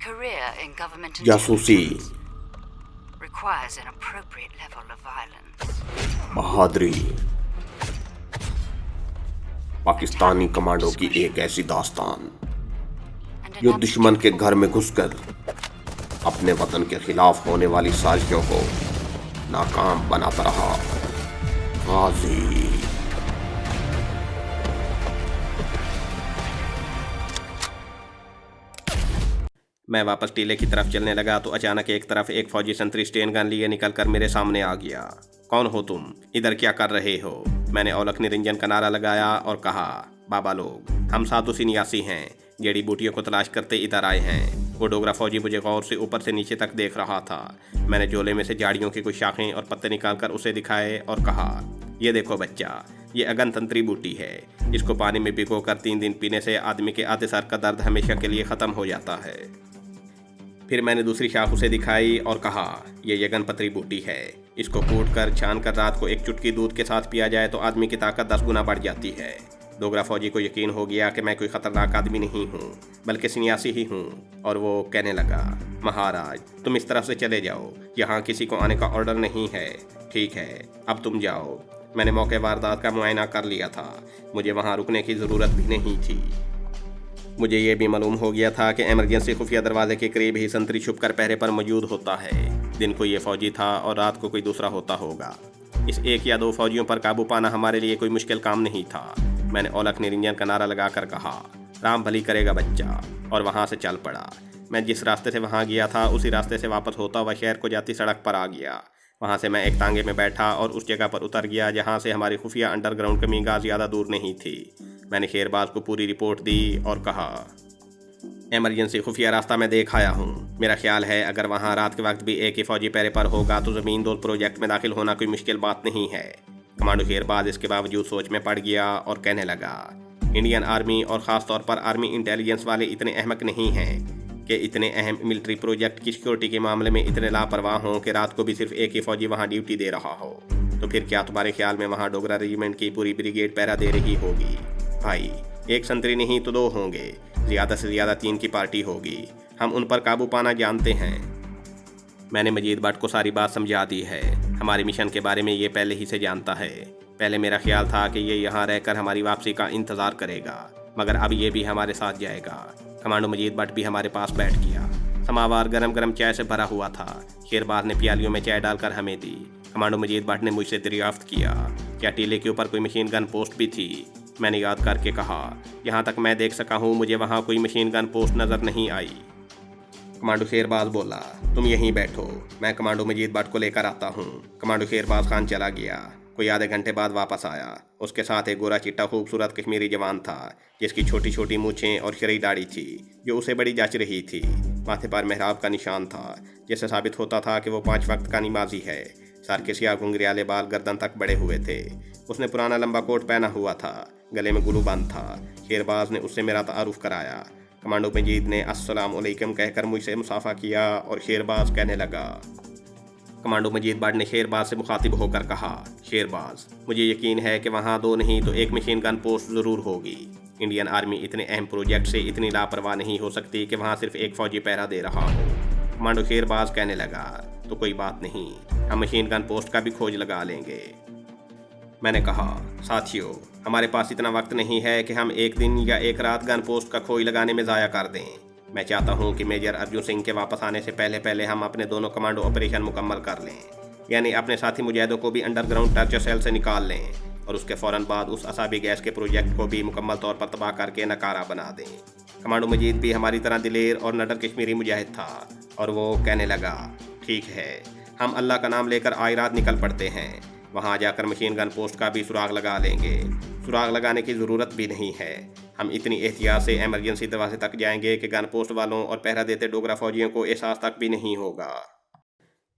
career in government جاسوسی، intelligence requires an appropriate level of violence. بہادری، Pakistani commando کی ایک ایسی داستان جو دشمن کے گھر میں گھس کر اپنے وطن کے خلاف ہونے والی سازشوں کو ناکام بناتا رہا۔ غازی۔ میں واپس ٹیلے کی طرف چلنے لگا تو اچانک ایک طرف ایک فوجی سنتری اسٹین گن لیے نکل کر میرے سامنے آ گیا۔ کون ہو تم؟ ادھر کیا کر رہے ہو؟ میں نے اولکھ نرنجن کا نعرہ لگایا اور کہا، بابا لوگ، ہم سادھو سنیاسی ہیں، جڑی بوٹیوں کو تلاش کرتے ادھر آئے ہیں۔ وہ ڈوگرا فوجی مجھے غور سے اوپر سے نیچے تک دیکھ رہا تھا۔ میں نے جولے میں سے جھاڑیوں کی کچھ شاخیں اور پتے نکال کر اسے دکھائے اور کہا، یہ دیکھو بچہ، یہ اگن تنتری بوٹی ہے۔ اس کو پانی میں بھگو کر 3 دن پینے سے آدمی کے آدھے سر کا درد ہمیشہ کے لیے ختم ہو جاتا ہے۔ پھر میں نے دوسری شاخ اسے دکھائی اور کہا، یہ یگن پتری بوٹی ہے۔ اس کو کوٹ کر چھان کر رات کو ایک چٹکی دودھ کے ساتھ پیا جائے تو آدمی کی طاقت 10 گنا بڑھ جاتی ہے۔ ڈوگرا فوجی کو یقین ہو گیا کہ میں کوئی خطرناک آدمی نہیں ہوں بلکہ سنیاسی ہی ہوں، اور وہ کہنے لگا، مہاراج تم اس طرف سے چلے جاؤ، یہاں کسی کو آنے کا آرڈر نہیں ہے۔ ٹھیک ہے، اب تم جاؤ۔ میں نے موقع واردات کا معائنہ کر لیا تھا، مجھے وہاں رکنے کی ضرورت بھی نہیں تھی۔ مجھے یہ بھی معلوم ہو گیا تھا کہ ایمرجنسی خفیہ دروازے کے قریب ہی سنتری چھپ کر پہرے پر موجود ہوتا ہے۔ دن کو یہ فوجی تھا اور رات کو کوئی دوسرا ہوتا ہوگا۔ اس 1 یا 2 فوجیوں پر قابو پانا ہمارے لیے کوئی مشکل کام نہیں تھا۔ میں نے اولکھ نرنجن کا نعرہ لگا کر کہا، رام بھلی کرے گا بچہ، اور وہاں سے چل پڑا۔ میں جس راستے سے وہاں گیا تھا اسی راستے سے واپس ہوتا ہوا شہر کو جاتی سڑک پر آ گیا۔ وہاں سے میں ایک تانگے میں بیٹھا اور اس جگہ پر اتر گیا جہاں سے ہماری خفیہ انڈر گراؤنڈ کمین گاہ زیادہ دور نہیں تھی۔ میں نے شیرباز کو پوری رپورٹ دی اور کہا، ایمرجنسی خفیہ راستہ میں دیکھ آیا ہوں۔ میرا خیال ہے اگر وہاں رات کے وقت بھی ایک ہی فوجی پہرے پر ہوگا تو زمین دول پروجیکٹ میں داخل ہونا کوئی مشکل بات نہیں ہے۔ کمانڈو شیرباز اس کے باوجود سوچ میں پڑ گیا اور کہنے لگا، انڈین آرمی اور خاص طور پر آرمی انٹیلیجنس والے اتنے احمق نہیں ہیں کہ اتنے اہم ملٹری پروجیکٹ کی سیکورٹی کے معاملے میں اتنے لاپرواہ ہوں کہ رات کو بھی صرف ایک ہی فوجی وہاں ڈیوٹی دے رہا ہو۔ تو پھر کیا تمہارے خیال میں وہاں ڈوگرا ریجیمنٹ کی پوری بریگیڈ پہرا دے رہی ہوگی؟ بھائی، ایک سنتری نہیں تو 2 ہوں گے، زیادہ سے زیادہ 3 کی پارٹی ہوگی۔ ہم ان پر قابو پانا جانتے ہیں۔ میں نے مجید بٹ کو ساری بات سمجھا دی ہے۔ ہمارے مشن کے بارے میں یہ پہلے ہی سے جانتا ہے۔ پہلے میرا خیال تھا کہ یہ یہاں رہ کر ہماری واپسی کا انتظار کرے گا، مگر اب یہ بھی ہمارے ساتھ جائے گا۔ کمانڈو مجید بٹ بھی ہمارے پاس بیٹھ گیا۔ سماوار گرم گرم چائے سے بھرا ہوا تھا۔ شیرباز نے پیالیوں میں چائے ڈال کر ہمیں دی۔ کمانڈو مجید بٹ نے مجھ سے دریافت کیا، کیا ٹیلے کے اوپر کوئی مشین گن پوسٹ بھی تھی؟ میں نے یاد کر کے کہا، جہاں تک میں دیکھ سکا ہوں مجھے وہاں کوئی مشین گن پوسٹ نظر نہیں آئی۔ کمانڈو شیرباز بولا، تم یہیں بیٹھو، میں کمانڈو مجید بٹ کو لے کر آتا ہوں۔ کمانڈو شیرباز خان چلا گیا۔ کوئی آدھے گھنٹے بعد واپس آیا۔ اس کے ساتھ ایک گورا چٹا خوبصورت کشمیری جوان تھا جس کی چھوٹی چھوٹی مونچھیں اور شرعی داڑھی تھی جو اسے بڑی جچ رہی تھی۔ ماتھے پر محراب کا نشان تھا جس سے ثابت ہوتا تھا کہ وہ 5 وقت کا نمازی ہے۔ سر کے سیاہ گھنگریالے بال گردن تک بڑے ہوئے تھے۔ اس نے پرانا لمبا کوٹ پہنا ہوا تھا، گلے میں گلو بند تھا۔ شیرباز نے اس سے میرا تعارف کرایا۔ کمانڈو مجید نے السلام علیکم کہہ کر مجھ سے مصافحہ کیا اور شیرباز کہنے لگا۔ کمانڈو مجید بٹ نے شیرباز سے مخاطب ہو کر کہا، شیرباز، مجھے یقین ہے کہ وہاں 2 نہیں تو 1 مشین گن پوسٹ ضرور ہوگی۔ انڈین آرمی اتنے اہم پروجیکٹ سے اتنی لاپرواہ نہیں ہو سکتی کہ وہاں صرف 1 فوجی پہرا دے رہا ہو۔ کمانڈو شیرباز کہنے لگا، تو کوئی بات نہیں، ہم مشین گن پوسٹ کا بھی کھوج لگا لیں گے۔ میں نے کہا، ساتھیو، ہمارے پاس اتنا وقت نہیں ہے کہ ہم 1 دن یا 1 رات گن پوسٹ کا کھوج لگانے میں ضائع کر دیں۔ میں چاہتا ہوں کہ میجر ارجن سنگھ کے واپس آنے سے پہلے ہم اپنے دونوں کمانڈو آپریشن مکمل کر لیں، یعنی اپنے ساتھی مجاہدوں کو بھی انڈر گراؤنڈ ٹارچر سیل سے نکال لیں اور اس کے فوراً بعد اس اعصابی گیس کے پروجیکٹ کو بھی مکمل طور پر تباہ کر کے ناکارہ بنا دیں۔ کمانڈو مجید بھی ہماری طرح دلیر اور نڈر کشمیری مجاہد تھا اور وہ کہنے لگا، ٹھیک ہے، ہم اللہ کا نام لے کر آئی رات نکل پڑتے ہیں۔ وہاں جا کر مشین گن پوسٹ کا بھی سراغ لگا لیں گے۔ سراغ لگانے کی ضرورت بھی نہیں ہے، ہم اتنی احتیاط سے ایمرجنسی دروازے تک جائیں گے کہ گن پوسٹ والوں اور پہرا دیتے ڈوگرا فوجیوں کو احساس تک بھی نہیں ہوگا۔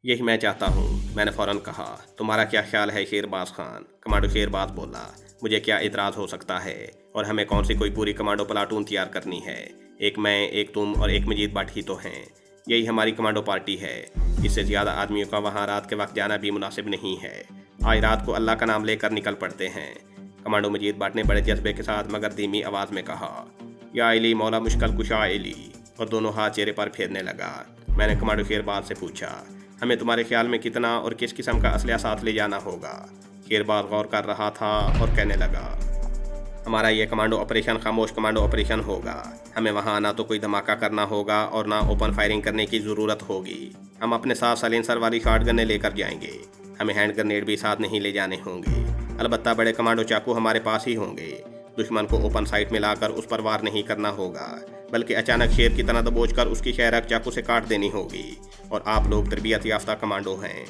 یہی میں چاہتا ہوں۔ میں نے فوراً کہا، تمہارا کیا خیال ہے شیرباز خان؟ کمانڈو شیرباز بولا، مجھے کیا اعتراض ہو سکتا ہے، اور ہمیں کون سی کوئی پوری کمانڈو پلاٹون تیار کرنی ہے؟ ایک میں، ایک تم اور ایک مجید بٹ ہی تو ہیں۔ یہی ہماری کمانڈو پارٹی ہے۔ اس سے زیادہ آدمیوں کا وہاں رات کے وقت جانا بھی مناسب نہیں ہے۔ آج رات کو اللہ کا نام لے کر نکل پڑتے ہیں۔ کمانڈو مجید بٹ نے بڑے جذبے کے ساتھ مگر دھیمی آواز میں کہا، یا علی مولا مشکل کشا علی، और दोनों हाथ चेहरे पर फेरने लगा। मैंने कमांडो शेरबाज से पूछा, हमें तुम्हारे ख्याल में कितना और किस किस्म का असलहा साथ ले जाना होगा? शेरबाज गौर कर रहा था और कहने लगा, हमारा ये कमांडो ऑपरेशन खामोश कमांडो ऑपरेशन होगा। हमें वहाँ ना तो कोई धमाका करना होगा और ना ओपन फायरिंग करने की ज़रूरत होगी। हम अपने साथ साइलेंसर वाली शॉट गन्नें लेकर जाएंगे। हमें हैंड ग्रेनेड भी साथ नहीं ले जाने होंगे। अलबत्ता बड़े कमांडो चाकू हमारे पास ही होंगे। दुश्मन को ओपन साइट में लाकर उस पर वार नहीं करना होगा, बल्कि अचानक शेर की तरह दबोच कर उसकी शहरक चाकू से काट देनी होगी। और आप लोग तरबियत याफ्ता कमांडो हैं।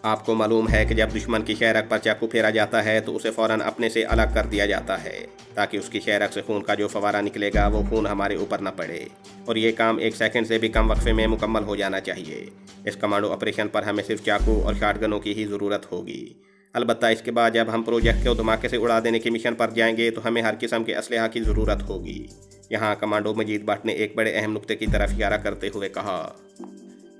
आपको मालूम है कि जब दुश्मन की शहरक पर चाकू फेरा जाता है तो उसे फ़ौरन अपने से अलग कर दिया जाता है, ताकि उसकी शहरक से खून का जो फवारा निकलेगा वो खून हमारे ऊपर न पड़े। और ये काम 1 सेकंड से भी कम वक्फे में मुकम्मल हो जाना चाहिए। इस कमांडो ऑपरेशन पर हमें सिर्फ चाकू और शॉटगनों की ही ज़रूरत होगी। अलबत्ता इसके बाद जब हम प्रोजेक्ट को धमाके से उड़ा देने के मिशन पर जाएंगे तो हमें हर किस्म के असलहा की ज़रूरत होगी। यहाँ कमांडो मजीद भट्ट ने एक बड़े अहम नुक्ते की तरफ इशारा करते हुए कहा,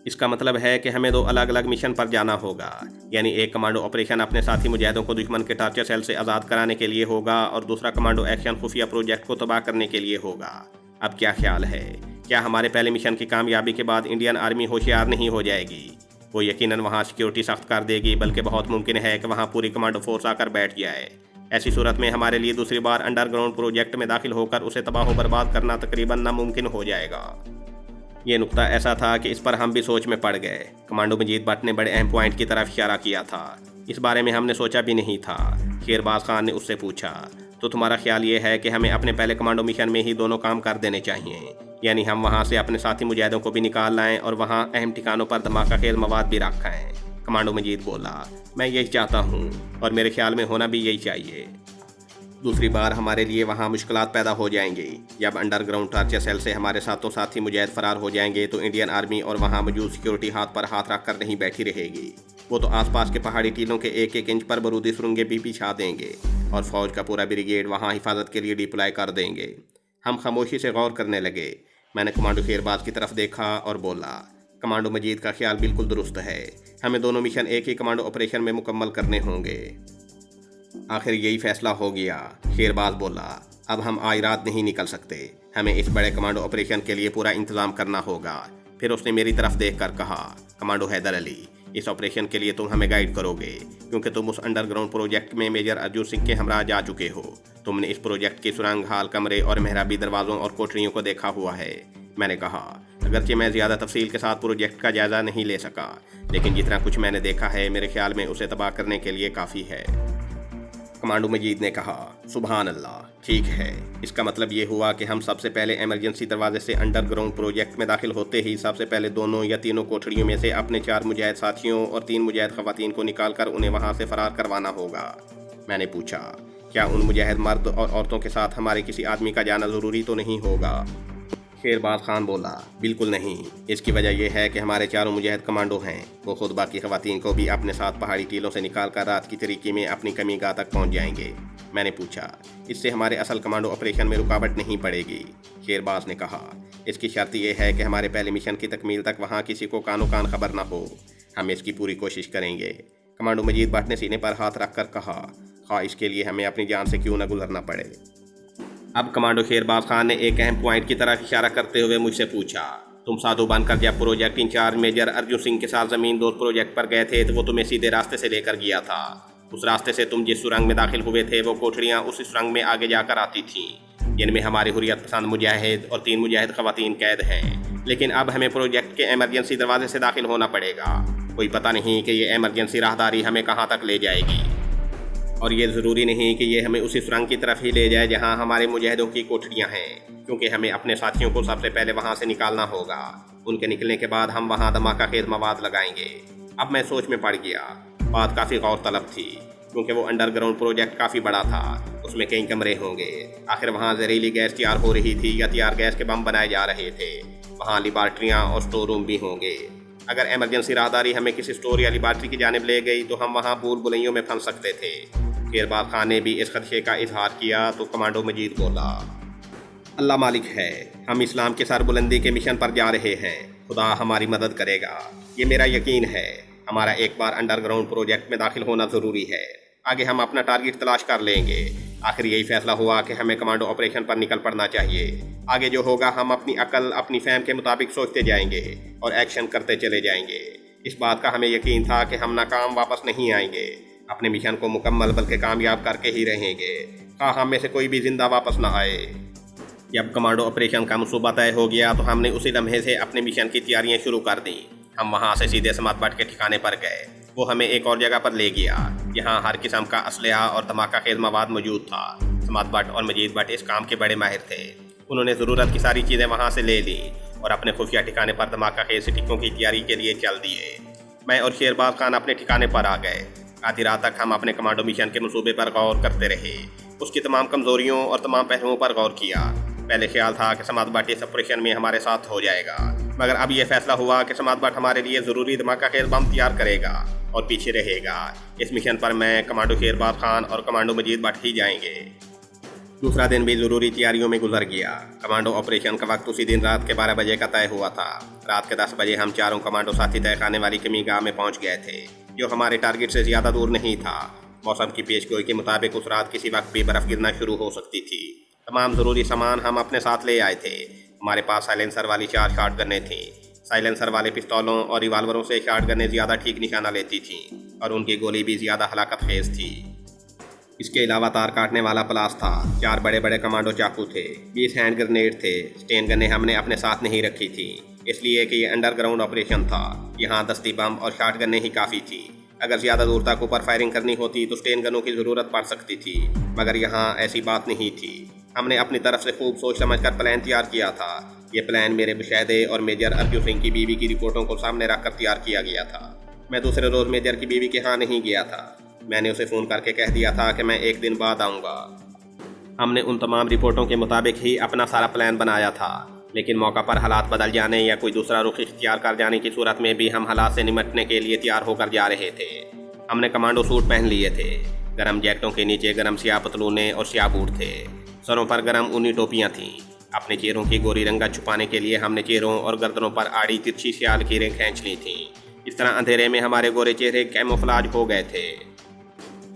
इसका मतलब है कि हमें 2 अलग अलग मिशन पर जाना होगा। यानी एक कमांडो ऑपरेशन अपने साथी मुजाहिदों को दुश्मन के टार्चर सेल से आज़ाद कराने के लिए होगा और दूसरा कमांडो एक्शन खुफिया प्रोजेक्ट को तबाह करने के लिए होगा। अब क्या ख्याल है, क्या हमारे पहले मिशन की कामयाबी के बाद इंडियन आर्मी होशियार नहीं हो जाएगी? वो यकीनन वहाँ सिक्योरिटी सख्त कर देगी, बल्कि बहुत मुमकिन है कि वहाँ पूरी कमांडो फोर्स आकर बैठ जाए। ऐसी सूरत में हमारे लिए दूसरी बार अंडरग्राउंड प्रोजेक्ट में दाखिल होकर उसे तबाह बर्बाद करना तकरीबन नामुमकिन हो जाएगा। ये नुक्ता ऐसा था कि इस पर हम भी सोच में पड़ गए। कमांडो मजीद भट्ट ने बड़े अहम पॉइंट की तरफ इशारा किया था। इस बारे में हमने सोचा भी नहीं था। शेरबाज खान ने उससे पूछा, तो तुम्हारा ख्याल ये है कि हमें अपने पहले कमांडो मिशन में ही दोनों काम कर देने चाहिए? यानी हम वहाँ से अपने साथी मुजाहिदों को भी निकाल लाएं और वहाँ अहम ठिकानों पर धमाका खेल मवाद भी रखें? कमांडो मजीद बोला, मैं यही चाहता हूँ और मेरे ख्याल में होना भी यही चाहिए। दूसरी बार हमारे लिए वहाँ मुश्किलात पैदा हो जाएंगी। जब अंडरग्राउंड टार्चर सेल से हमारे साथों साथी मुजाहिद फरार हो जाएंगे तो इंडियन आर्मी और वहाँ मौजूद सिक्योरिटी हाथ पर हाथ रख कर नहीं बैठी रहेगी। वो तो आसपास के पहाड़ी टीलों के 1-1 इंच पर बारूदी सुरंगें भी बिछा देंगे और फौज का पूरा ब्रिगेड वहाँ हिफाजत के लिए डिप्लॉय कर देंगे। हम खामोशी से गौर करने लगे। मैंने कमांडो शेरबाज की तरफ देखा और बोला, कमांडो मजीद का ख्याल बिल्कुल दुरुस्त है। हमें दोनों मिशन एक ही कमांडो ऑपरेशन में मुकम्मल करने होंगे। आखिर यही फैसला हो गया। शेरबाज बोला, अब हम आज रात नहीं निकल सकते। हमें इस बड़े कमांडो ऑपरेशन के लिए पूरा इंतजाम करना होगा। फिर उसने मेरी तरफ देखकर कहा, कमांडो हैदर अली, इस ऑपरेशन के लिए तुम हमें गाइड करोगे, क्योंकि तुम उस अंडरग्राउंड प्रोजेक्ट में मेजर अर्जुन सिंह के हमरा जा चुके हो। तुमने इस प्रोजेक्ट की सुरंग, हाल, कमरे और मेहराबी दरवाज़ों और कोठरियों को देखा हुआ है। मैंने कहा, अगरचे मैं ज़्यादा तफसील के साथ प्रोजेक्ट का जायज़ा नहीं ले सका, लेकिन जितना कुछ मैंने देखा है मेरे ख्याल में उसे तबाह करने के लिए काफ़ी है। कमांडो मजीद ने कहा, सुभान अल्लाह, ठीक है। इसका मतलब ये हुआ कि हम सबसे पहले इमरजेंसी दरवाजे से अंडरग्राउंड प्रोजेक्ट में दाखिल होते ही सबसे पहले 2 या 3 कोठरियों में से अपने 4 मुजाहिद साथियों और 3 मुजाहिद खवातीन को निकाल कर उन्हें वहाँ से फरार करवाना होगा। मैंने पूछा, क्या उन मुजाहिद मर्द और औरतों के साथ हमारे किसी आदमी का जाना ज़रूरी तो नहीं होगा? शेरबाज खान बोला, बिल्कुल नहीं। इसकी वजह यह है कि हमारे 4 मुजाहिद कमांडो हैं। वो खुद बाकी खवातीन को भी अपने साथ पहाड़ी टीलों से निकाल कर रात की तरीके में अपनी कमी गाह तक पहुंच जाएंगे। मैंने पूछा, इससे हमारे असल कमांडो ऑपरेशन में रुकावट नहीं पड़ेगी? शेरबाज ने कहा, इसकी शर्त यह है कि हमारे पहले मिशन की तकमील तक वहाँ किसी को कानो कान खबर न हो। हम इसकी पूरी कोशिश करेंगे। कमांडो मजीद भट्ट ने सीने पर हाथ रख कर कहा, हाँ, इसके लिए हमें अपनी जान से क्यों न गुजरना पड़े। अब कमांडो शेरबाज खान ने एक अहम पॉइंट की तरफ इशारा करते हुए मुझसे पूछा, तुम साधु बनकर जब project incharge major Arjun Singh के साथ ज़मीन दोस्त प्रोजेक्ट पर गए थे तो वो तुम्हें सीधे रास्ते से लेकर गया था। उस रास्ते से तुम जिस सुरंग में दाखिल हुए थे वो कोठरियाँ उस सुरंग में आगे जाकर आती थीं, जिनमें हमारे हुर्रियत पसंद मुजाहिद और 3 मुजाहिद खवातीन कैद हैं। लेकिन अब हमें प्रोजेक्ट के इमरजेंसी दरवाजे से दाखिल होना पड़ेगा। कोई पता नहीं कि ये इमरजेंसी राहदारी हमें कहाँ तक ले जाएगी, और ये ज़रूरी नहीं कि ये हमें उसी सुरंग की तरफ ही ले जाए जहाँ हमारे मुजाहिदों की कोठरियाँ हैं, क्योंकि हमें अपने साथियों को सबसे पहले वहाँ से निकालना होगा। उनके निकलने के बाद हम वहाँ धमाका खेज मवाद लगाएंगे। अब मैं सोच में पड़ गया। बात काफ़ी गौर तलब थी, क्योंकि वो अंडरग्राउंड प्रोजेक्ट काफ़ी बड़ा था। उसमें कई कमरे होंगे। आखिर वहाँ जहरीली गैस तैयार हो रही थी या तैयार गैस के बम बनाए जा रहे थे। वहाँ लिबार्ट्रियाँ और स्टोर रूम भी होंगे। अगर इमरजेंसी राहदारी हमें किसी स्टोर या लिबार्ट्री की जानिब ले गई तो हम वहाँ भूल भुलैयों में फंस सकते थे। शेरबाज खान ने भी इस खदशे का इजहार किया तो कमांडो मजीद बोला, अल्लाह मालिक है, हम इस्लाम के सरबुलंदी के मिशन पर जा रहे हैं। खुदा हमारी मदद करेगा, ये मेरा यकीन है। हमारा एक बार अंडरग्राउंड प्रोजेक्ट में दाखिल होना ज़रूरी है। आगे हम अपना टारगेट तलाश कर लेंगे। आखिर यही फैसला हुआ कि हमें कमांडो ऑपरेशन पर निकल पड़ना चाहिए। आगे जो होगा हम अपनी अकल अपनी फहम के मुताबिक सोचते जाएंगे और एक्शन करते चले जाएंगे। इस बात का हमें यकीन था कि हम नाकाम वापस नहीं आएंगे, अपने मिशन को मुकम्मल बल्कि कामयाब करके ही रहेंगे, हाँ हम में से कोई भी जिंदा वापस ना आए। जब कमांडो ऑपरेशन का मंसूबा तय हो गया तो हमने उसी लम्हे से अपने मिशन की तैयारियां शुरू कर दी। हम वहां से सीधे समात भट्ट के ठिकाने पर गए। वो हमें एक और जगह पर ले गया। यहाँ हर किस्म का असलहा और धमाका खेज मवाद मौजूद था। समात भट्ट और मजीद भट्ट इस काम के बड़े माहिर थे। उन्होंने ज़रूरत की सारी चीज़ें वहाँ से ले ली और अपने खुफिया ठिकाने पर धमाका खेज टिक्कों की तैयारी के लिए चल दिए। मैं और शेरबाज खान अपने ठिकाने पर आ गए। आधी रात तक हम अपने कमांडो मिशन के मंसूबे पर गौर करते रहे, उसकी तमाम कमज़ोरियों और तमाम पहलुओं पर गौर किया। पहले ख्याल था कि समात भट्ट इस ऑपरेशन में हमारे साथ हो जाएगा, मगर अब यह फैसला हुआ कि समात भट्ट हमारे लिए ज़रूरी धमाका खेज बम तैयार करेगा और पीछे रहेगा। इस मिशन पर मैं, कमांडो शेरबाज खान और कमांडो मजीद भट्ट ही जाएंगे। दूसरा दिन भी ज़रूरी तैयारियों में गुजर गया। कमांडो ऑपरेशन का वक्त उसी दिन रात के 12 बजे का तय हुआ था। रात के 10 बजे हम चारों कमांडो साथी तहखाने वाली कमीगाह में पहुंच गए थे, जो हमारे टारगेट से ज़्यादा दूर नहीं था। मौसम की पेशगोई के मुताबिक उस रात किसी वक्त भी बर्फ़ गिरना शुरू हो सकती थी। तमाम ज़रूरी सामान हम अपने साथ ले आए थे। हमारे पास साइलेंसर वाली 4 शॉट गन्नें थीं। साइलेंसर वाले पिस्तौलों और रिवाल्वरों से शॉट गन्नें ज़्यादा ठीक निशाना लेती थीं और उनकी गोली भी ज़्यादा हलाकत खेज थी। इसके अलावा तार काटने वाला प्लास था। 4 बड़े बड़े कमांडो चाकू थे। 20 हैंड ग्रेनेड थे। स्टेन गन्नें हमने अपने साथ नहीं रखी थी, इसलिए कि ये अंडरग्राउंड ऑपरेशन था। यहाँ दस्ती बम और शॉट गन्नें ही काफ़ी थी। अगर ज़्यादा दूर तक ऊपर फायरिंग करनी होती तो स्टेन गनों की ज़रूरत पड़ सकती थी, मगर यहाँ ऐसी बात नहीं थी। हमने अपनी तरफ से खूब सोच समझ कर प्लान तैयार किया था। ये प्लान मेरे मुशाहिदे और मेजर अर्जुन सिंह की बीवी की रिपोर्टों को सामने रखकर तैयार किया गया था। मैं दूसरे रोज़ मेजर की बीवी के यहाँ नहीं गया था। मैंने उसे फ़ोन करके कह दिया था कि मैं एक दिन बाद आऊँगा। हमने उन तमाम रिपोर्टों के मुताबिक ही अपना सारा प्लान बनाया था, लेकिन मौका पर हालात बदल जाने या कोई दूसरा रुख इख्तियार कर जाने की सूरत में भी हम हालात से निपटने के लिए तैयार होकर जा रहे थे। हमने कमांडो सूट पहन लिए थे। गर्म जैकेटों के नीचे गर्म स्याह पतलूने और स्याह बूट थे। सरों पर गर्म ऊनी टोपियाँ थीं। अपने चेहरों की गोरी रंगत छुपाने के लिए हमने चेहरों और गर्दनों पर आड़ी तिरछी स्याह लकीरें खींच ली थीं। इस तरह अंधेरे में हमारे गोरे चेहरे कैमोफ्लाज हो गए थे।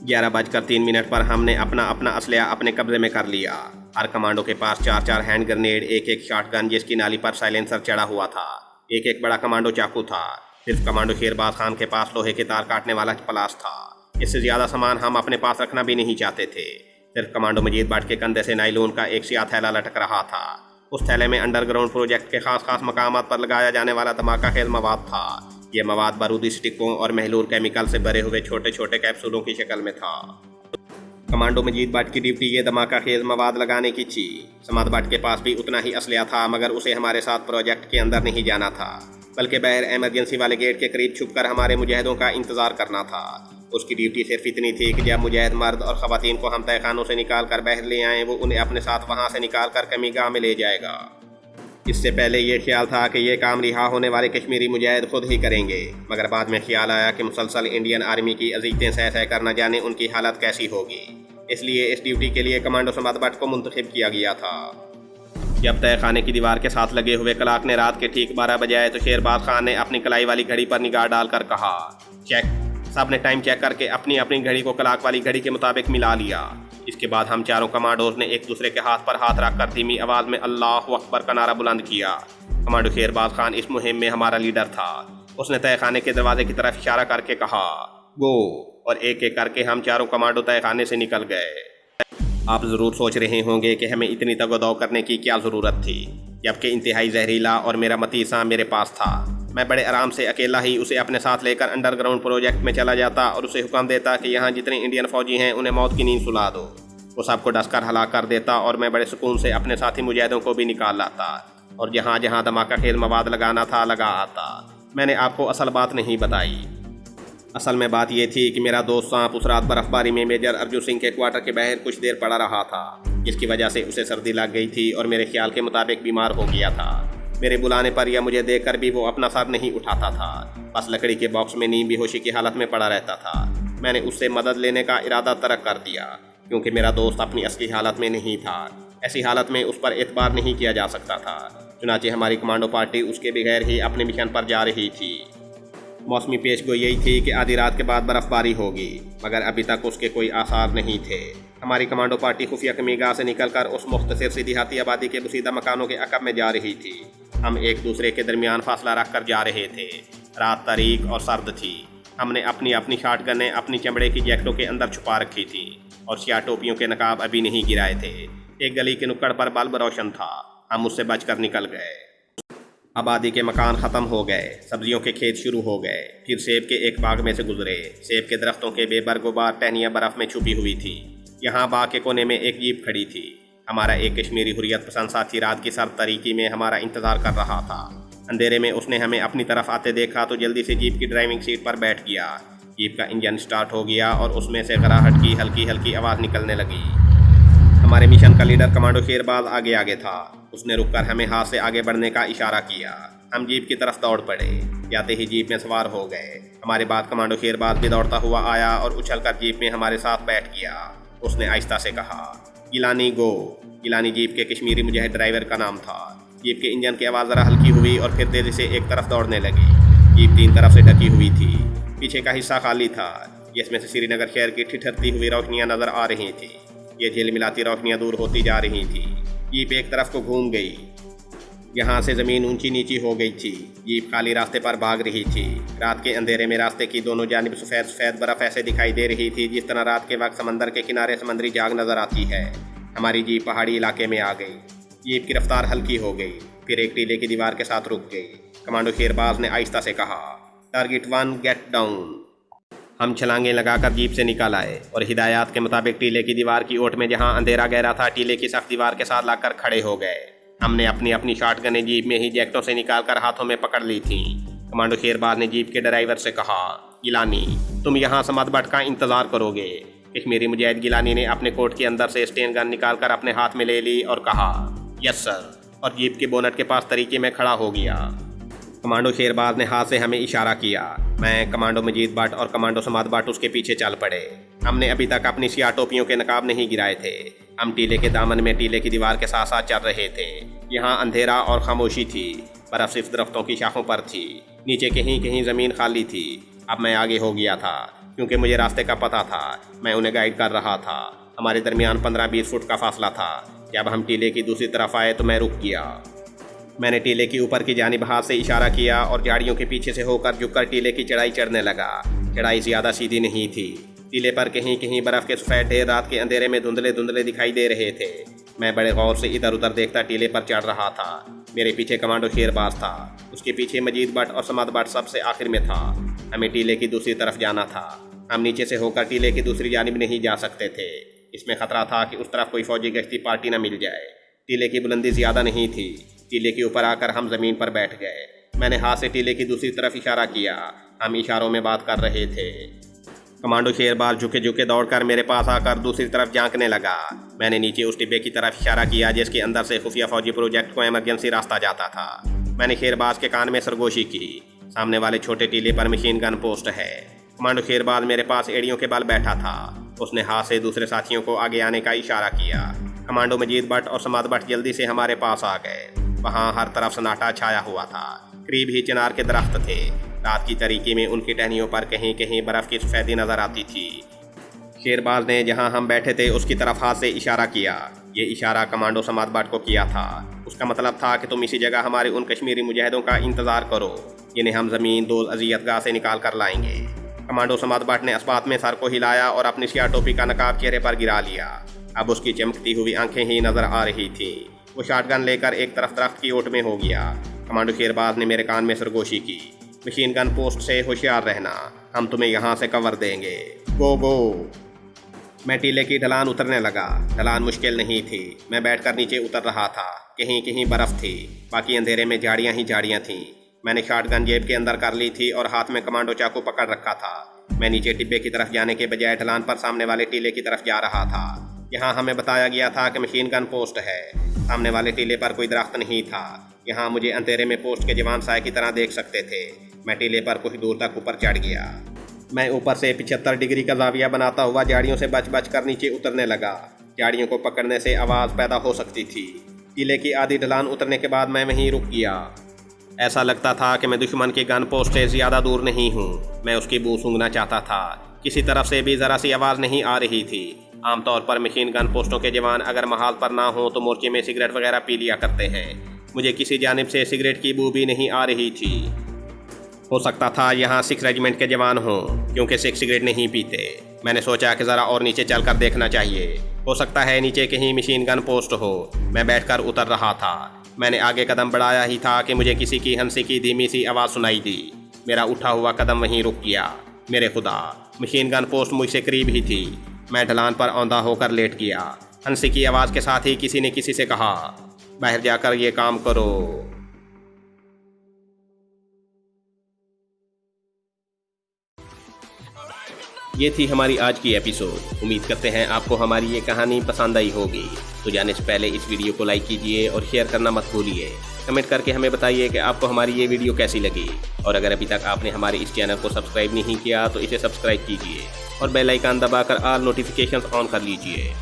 11:03 पर हमने अपना असलहा अपने कब्जे में कर लिया। हर कमांडो के पास 4 हैंड ग्रेनेड, एक शॉटगन जिसकी नाली पर साइलेंसर चढ़ा हुआ था, एक बड़ा कमांडो चाकू था। सिर्फ कमांडो शेरबाज खान के पास लोहे के तार काटने वाला प्लास था। इससे ज़्यादा सामान हम अपने पास रखना भी नहीं चाहते थे। सिर्फ कमांडो मजीद भट्ट के कंधे से नायलॉन का एक स्याह थैला लटक रहा था। उस थैले में अंडरग्राउंड प्रोजेक्ट के खास मकामात पर लगाया जाने वाला धमाका खेज मवाद था। ये मवाद बारूदी स्टिकों और महलूल केमिकल से भरे हुए छोटे छोटे कैप्सूलों की शक्ल में था। कमांडो मजीद भट्ट की ड्यूटी ये धमाका खेज मवाद लगाने की थी। समात भट्ट के पास भी उतना ही असलहा था, मगर उसे हमारे साथ प्रोजेक्ट के अंदर नहीं जाना था, बल्कि बाहर एमरजेंसी वाले गेट के करीब छुपकर हमारे मुजाहिदों का इंतजार करना था। उसकी ड्यूटी सिर्फ इतनी थी कि जब मुजाहिद मर्द और ख़वातीन को हम तहखानों से निकाल कर बाहर ले आएँ, वो उन्हें अपने साथ वहाँ से निकाल कर कमीगाह में ले जाएगा। इससे पहले ये ख्याल था कि ये काम रिहा होने वाले कश्मीरी मुजाहिद खुद ही करेंगे, मगर बाद में ख्याल आया कि मुसलसल इंडियन आर्मी की अजीज़ें सह कर न जाने उनकी हालत कैसी होगी। इसलिए इस ड्यूटी के लिए कमांडो समात भट्ट को मुंतखब किया गया था। जब तहखाने की दीवार के साथ लगे हुए क्लाक ने रात के ठीक 12 बजे आए तो शेरबाज खान ने अपनी कलाई वाली घड़ी पर निगाह डालकर कहा, चेक। सब ने टाइम चेक करके अपनी अपनी घड़ी को क्लाक वाली घड़ी के मुताबिक मिला लिया। इसके बाद हम चारों कमांडोज ने एक दूसरे के हाथ पर हाथ रखकर धीमी आवाज़ में अल्लाहु अकबर का नारा बुलंद किया। कमांडो शेरबाज खान इस मुहिम में हमारा लीडर था। उसने तहखाने के दरवाजे की तरफ इशारा करके कहा, गो, और एक एक करके हम चारों कमांडो तहखाने से निकल गए। आप ज़रूर सोच रहे होंगे कि हमें इतनी तगदौ करने की क्या ज़रूरत थी, जबकि इंतहाई जहरीला और मेरा मतीसा मेरे पास था। मैं बड़े आराम से अकेला ही उसे अपने साथ लेकर अंडरग्राउंड प्रोजेक्ट में चला जाता और उसे हुक्म देता कि यहाँ जितने इंडियन फौजी हैं उन्हें मौत की नींद सुला दो। वो सबको डसकर हलाक कर देता और मैं बड़े सुकून से अपने साथी मुजाहिदों को भी निकाल लाता और जहाँ जहाँ धमाका खेज मवाद लगाना था लगा आता। मैंने आपको असल बात नहीं बताई। असल में बात यह थी कि मेरा दोस्त सांप उस रात बर्फबारी में मेजर अर्जुन सिंह के क्वार्टर के बाहर कुछ देर पड़ा रहा था, जिसकी वजह से उसे सर्दी लग गई थी और मेरे ख्याल के मुताबिक बीमार हो गया था। मेरे बुलाने पर या मुझे देखकर भी वो अपना सर नहीं उठाता था, बस लकड़ी के बॉक्स में नींद बेहोशी की हालत में पड़ा रहता था। मैंने उससे मदद लेने का इरादा तर्क कर दिया, क्योंकि मेरा दोस्त अपनी असली हालत में नहीं था। ऐसी हालत में उस पर एतबार नहीं किया जा सकता था। चुनांचे हमारी कमांडो पार्टी उसके बगैर ही अपने मिशन पर जा रही थी। मौसमी पेशगोई यही थी कि आधी रात के बाद बर्फबारी होगी, मगर अभी तक उसके कोई आसार नहीं थे। हमारी कमांडो पार्टी खुफिया कमीगाह से निकलकर उस मुख्तसर सी देहाती आबादी के बुसीदा मकानों के अकब में जा रही थी। हम एक दूसरे के दरमियान फासला रख कर जा रहे थे। रात तारीक और सर्द थी। हमने अपनी अपनी शॉटगनें अपनी चमड़े की जैकेटों के अंदर छुपा रखी थी और सियाह टोपियों के नकाब अभी नहीं गिराए थे। एक गली के नुक्कड़ पर बल्ब रोशन था। हम उससे बचकर निकल गए। आबादी के मकान ख़त्म हो गए, सब्जियों के खेत शुरू हो गए। फिर सेब के एक बाग में से गुजरे। सेब के दरख्तों के बेबरगुबार टहनियाँ बर्फ़ में छुपी हुई थी। यहाँ बाग के कोने में एक जीप खड़ी थी। हमारा एक कश्मीरी हुर्रियत पसंद साथी रात की सर्द तरीकी में हमारा इंतज़ार कर रहा था। अंधेरे में उसने हमें अपनी तरफ आते देखा तो जल्दी से जीप की ड्राइविंग सीट पर बैठ गया। जीप का इंजन स्टार्ट हो गया और उसमें से गराहट की हल्की हल्की आवाज़ निकलने लगी। हमारे मिशन का लीडर कमांडो शेरबाज आगे आगे था। उसने रुककर हमें हाथ से आगे बढ़ने का इशारा किया। हम जीप की तरफ दौड़ पड़े। जाते ही जीप में सवार हो गए। हमारे बाद कमांडो शेरबाज भी दौड़ता हुआ आया और उछलकर जीप में हमारे साथ बैठ गया। उसने आहिस्ता से कहा, गिलानी गो। गिलानी जीप के कश्मीरी मुजाहिद ड्राइवर का नाम था। जीप के इंजन की आवाज़ ज़रा हल्की हुई और फिर तेज़ी से एक तरफ दौड़ने लगी। जीप तीन तरफ से ढकी हुई थी। पीछे का हिस्सा खाली था, जिसमें से श्रीनगर शहर की ठिठरती हुई रोशनियाँ नज़र आ रही थी। ये झिलमिलाती रोशनियाँ दूर होती जा रही थी। जीप एक तरफ को घूम गई। यहाँ से ज़मीन ऊंची नीची हो गई थी। जीप खाली रास्ते पर भाग रही थी। रात के अंधेरे में रास्ते की दोनों जानिब सफ़ेद सफ़ेद बर्फ़ ऐसे दिखाई दे रही थी जिस तरह रात के वक्त समंदर के किनारे समंदरी जाग नज़र आती है। हमारी जीप पहाड़ी इलाके में आ गई। जीप की रफ्तार हल्की हो गई, फिर एक टीले की दीवार के साथ रुक गई। कमांडो शेरबाज ने आहिस्ता से कहा, टारगेट 1 गेट डाउन। हम छलांगें लगाकर जीप से निकल आए और हिदायत के मुताबिक टीले की दीवार की ओट में जहां अंधेरा गहरा था, टीले की सख्त दीवार के साथ लगकर खड़े हो गए। हमने अपनी अपनी शॉटगनें जीप में ही जैकेटों से निकालकर हाथों में पकड़ ली थीं। कमांडो शेरबाज ने जीप के ड्राइवर से कहा, गिलानी तुम यहाँ समद बट का इंतज़ार करोगे। कश्मीरी मुजाहिद गिलानी ने अपने कोट के अंदर से स्टेन गन निकालकर अपने हाथ में ले ली और कहा, यस सर, और जीप के बोनट के पास तरीके में खड़ा हो गया। कमांडो शेरबाज ने हाथ से हमें इशारा किया। मैं, कमांडो मजीद भट्ट और कमांडो समाद भट्ट उसके पीछे चल पड़े। हमने अभी तक अपनी सियाह टोपियों के नकाब नहीं गिराए थे। हम टीले के दामन में टीले की दीवार के साथ साथ चल रहे थे। यहाँ अंधेरा और खामोशी थी। बर्फ सिर्फ दरख्तों की शाखों पर थी। नीचे कहीं कहीं ज़मीन खाली थी। अब मैं आगे हो गया था क्योंकि मुझे रास्ते का पता था। मैं उन्हें गाइड कर रहा था। हमारे दरमियान 15-20 फुट का फासला था। जब हम टीले की दूसरी तरफ आए तो मैं रुक गया। मैंने टीले की ऊपर की जानिब हाथ से इशारा किया और झाड़ियों के पीछे से होकर झुककर टीले की चढ़ाई चढ़ने लगा। चढ़ाई ज़्यादा सीधी नहीं थी। टीले पर कहीं कहीं बर्फ़ के सफ़ेद ढेर रात के अंधेरे में धुंधले धुंधले दिखाई दे रहे थे। मैं बड़े गौर से इधर उधर देखता टीले पर चढ़ रहा था। मेरे पीछे कमांडो शेरबाज था। उसके पीछे मजीद भट्ट और समाद भट्ट सबसे आखिर में था। हमें टीले की दूसरी तरफ जाना था। हम नीचे से होकर टीले की दूसरी जानिब नहीं जा सकते थे। इसमें खतरा था कि उस तरफ कोई फौजी गश्ती पार्टी न मिल जाए। टीले की बुलंदी ज़्यादा नहीं थी। टीले के ऊपर आकर हम ज़मीन पर बैठ गए। मैंने हाथ से टीले की दूसरी तरफ इशारा किया। हम इशारों में बात कर रहे थे। कमांडो शेरबाज झुके झुके दौड़कर मेरे पास आकर दूसरी तरफ झांकने लगा। मैंने नीचे उस डिब्बे की तरफ इशारा किया जिसके अंदर से खुफिया फौजी प्रोजेक्ट को इमरजेंसी रास्ता जाता था। मैंने शेरबाज के कान में सरगोशी की। सामने वाले छोटे टीले पर मशीन गन पोस्ट है। कमांडो शेरबाज मेरे पास एड़ियों के बल बैठा था। उसने हाथ से दूसरे साथियों को आगे आने का इशारा किया। कमांडो मजीद भट्ट और समाद भट्ट जल्दी से हमारे पास आ गए। वहाँ हर तरफ सन्नाटा छाया हुआ था। करीब ही चिनार के दरख्त थे। रात की तरीके में उनकी टहनियों पर कहीं कहीं बर्फ़ की सफ़ेदी नज़र आती थी। शेरबाज ने जहाँ हम बैठे थे उसकी तरफ हाथ से इशारा किया। ये इशारा कमांडो समाद भट्ट को किया था। उसका मतलब था कि तुम इसी जगह हमारे उन कश्मीरी मुजाहिदों का इंतज़ार करो जिन्हें हम ज़मीन दोज़ अज़ियतगाह से निकाल कर लाएंगे। कमांडो समाद भट्ट ने इस्पात में सर को हिलाया और अपनी सियाह टोपी का नकाब चेहरे पर गिरा लिया। अब उसकी चमकती हुई आंखें ही नज़र आ रही थीं। वो शॉटगन लेकर एक तरफ दरख्त की ओट में हो गया। कमांडो शेरबाज ने मेरे कान में सरगोशी की। मशीन गन पोस्ट से होशियार रहना, हम तुम्हें यहाँ से कवर देंगे। गो गो। मैं टीले की ढलान उतरने लगा। ढलान मुश्किल नहीं थी। मैं बैठकर नीचे उतर रहा था। कहीं कहीं बर्फ़ थी, बाकी अंधेरे में झाड़ियाँ ही झाड़ियाँ थीं। मैंने शॉटगन जेब के अंदर कर ली थी और हाथ में कमांडो चाकू पकड़ रखा था। मैं नीचे टिब्बे की तरफ जाने के बजाय ढलान पर सामने वाले टीले की तरफ जा रहा था। यहाँ हमें बताया गया था कि मशीन गन पोस्ट है। सामने वाले टीले पर कोई दरख्त नहीं था। यहाँ मुझे अंधेरे में पोस्ट के जवान साए की तरह देख सकते थे। मैं टीले पर कुछ दूर तक ऊपर चढ़ गया। मैं ऊपर से 75 डिग्री का जाविया बनाता हुआ झाड़ियों से बच बच कर नीचे उतरने लगा। झाड़ियों को पकड़ने से आवाज़ पैदा हो सकती थी। टीले की आधी ढलान उतरने के बाद मैं वहीं रुक गया। ایسا لگتا تھا کہ میں دشمن کے گن پوسٹ سے زیادہ دور نہیں ہوں۔ میں اس کی بو سونگھنا چاہتا تھا۔ کسی طرف سے بھی ذرا سی آواز نہیں آ رہی تھی۔ عام طور پر مشین گن پوسٹوں کے جوان اگر محال پر نہ ہوں تو مورچے میں سگریٹ وغیرہ پی لیا کرتے ہیں۔ مجھے کسی جانب سے سگریٹ کی بو بھی نہیں آ رہی تھی۔ ہو سکتا تھا یہاں سکھ ریجمنٹ کے جوان ہوں، کیونکہ سکھ سگریٹ نہیں پیتے۔ میں نے سوچا کہ ذرا اور نیچے چل کر دیکھنا چاہیے، ہو سکتا ہے نیچے کہیں مشین گن پوسٹ ہو۔ میں بیٹھ کر اتر رہا تھا۔ میں نے آگے قدم بڑھایا ہی تھا کہ مجھے کسی کی ہنسی کی دھیمی سی آواز سنائی دی۔ میرا اٹھا ہوا قدم وہیں رک گیا۔ میرے خدا، مشین گن پوسٹ مجھ سے قریب ہی تھی۔ میں ڈھلان پر اوندھا ہو کر لیٹ گیا۔ ہنسی کی آواز کے ساتھ ہی کسی نے کسی سے کہا، باہر جا کر یہ کام کرو۔ یہ تھی ہماری آج کی ایپیسوڈ۔ امید کرتے ہیں آپ کو ہماری یہ کہانی پسند آئی ہوگی۔ تو جانے سے پہلے اس ویڈیو کو لائک کیجئے اور شیئر کرنا مت بھولیے۔ کمنٹ کر کے ہمیں بتائیے کہ آپ کو ہماری یہ ویڈیو کیسی لگی، اور اگر ابھی تک آپ نے ہمارے اس چینل کو سبسکرائب نہیں کیا تو اسے سبسکرائب کیجئے اور بیل آئیکن دبا کر آل نوٹیفیکیشنز آن کر لیجئے۔